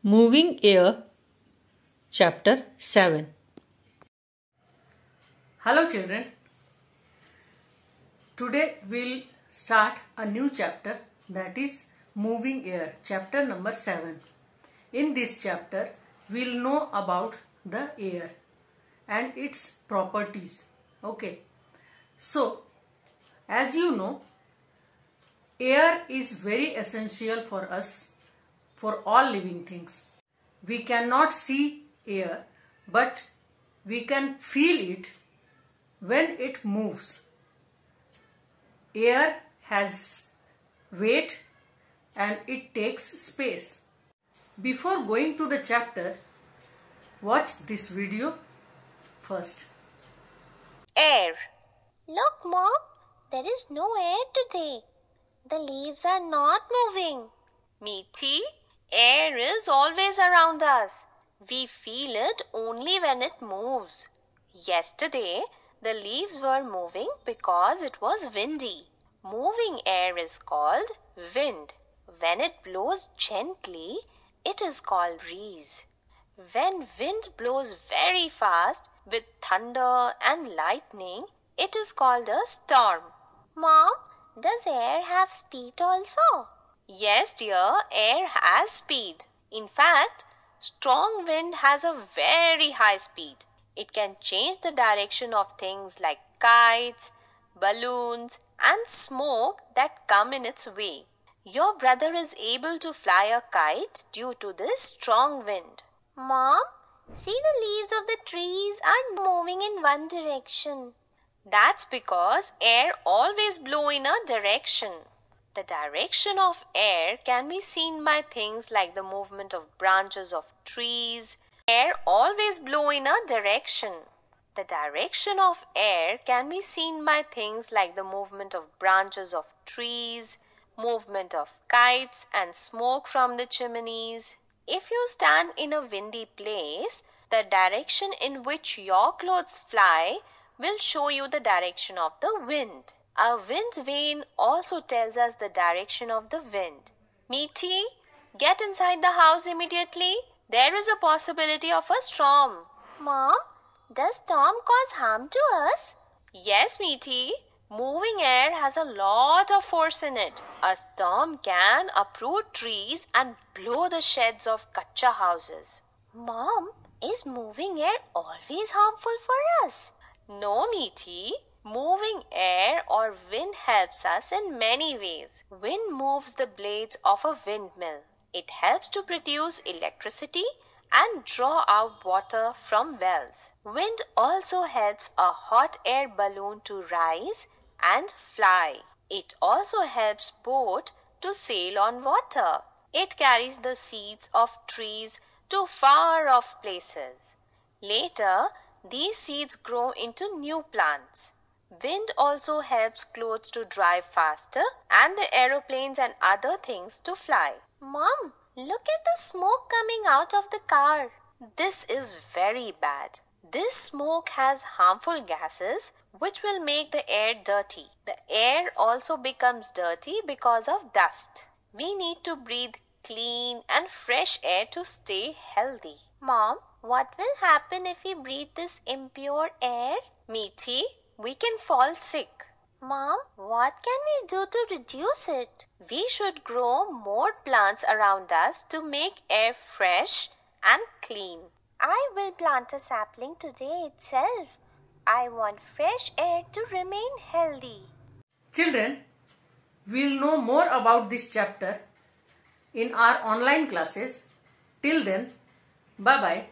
Moving Air, Chapter 7. Hello children. Today we'll start a new chapter, that is Moving Air, chapter number 7. In this chapter we'll know about the air and its properties. Okay. So, as you know, air is very essential for us, for all living things. We cannot see air, but we can feel it when it moves. Air has weight and it takes space. Before going to the chapter, watch this video first. Air. Look, Mom, there is no air today. The leaves are not moving. Meaty, air is always around us. We feel it only when it moves. Yesterday, the leaves were moving because it was windy. Moving air is called wind. When it blows gently, it is called breeze. When wind blows very fast with thunder and lightning, it is called a storm. Mom, does air have speed also? Yes, dear, air has speed. In fact, strong wind has a very high speed. It can change the direction of things like kites, balloons, and smoke that come in its way. Your brother is able to fly a kite due to this strong wind. Mom, see, the leaves of the trees are moving in one direction. That's because air always blows in a direction. The direction of air can be seen by things like the movement of branches of trees. Air always blows in a direction. The direction of air can be seen by things like the movement of branches of trees, movement of kites and smoke from the chimneys. If you stand in a windy place, the direction in which your clothes fly will show you the direction of the wind. A wind vane also tells us the direction of the wind. Meaty, get inside the house immediately. There is a possibility of a storm. Mom, does storm cause harm to us? Yes, Meaty. Moving air has a lot of force in it. A storm can uproot trees and blow the sheds of kacha houses. Mom, is moving air always harmful for us? No, Meaty. Moving air or wind helps us in many ways. Wind moves the blades of a windmill. It helps to produce electricity and draw out water from wells. Wind also helps a hot air balloon to rise and fly. It also helps boat to sail on water. It carries the seeds of trees to far off places. Later, these seeds grow into new plants. Wind also helps clothes to dry faster and the aeroplanes and other things to fly. Mom, look at the smoke coming out of the car. This is very bad. This smoke has harmful gases which will make the air dirty. The air also becomes dirty because of dust. We need to breathe clean and fresh air to stay healthy. Mom, what will happen if we breathe this impure air? Meaty, we can fall sick. Mom, what can we do to reduce it? We should grow more plants around us to make air fresh and clean. I will plant a sapling today itself. I want fresh air to remain healthy. Children, we'll know more about this chapter in our online classes. Till then, bye-bye.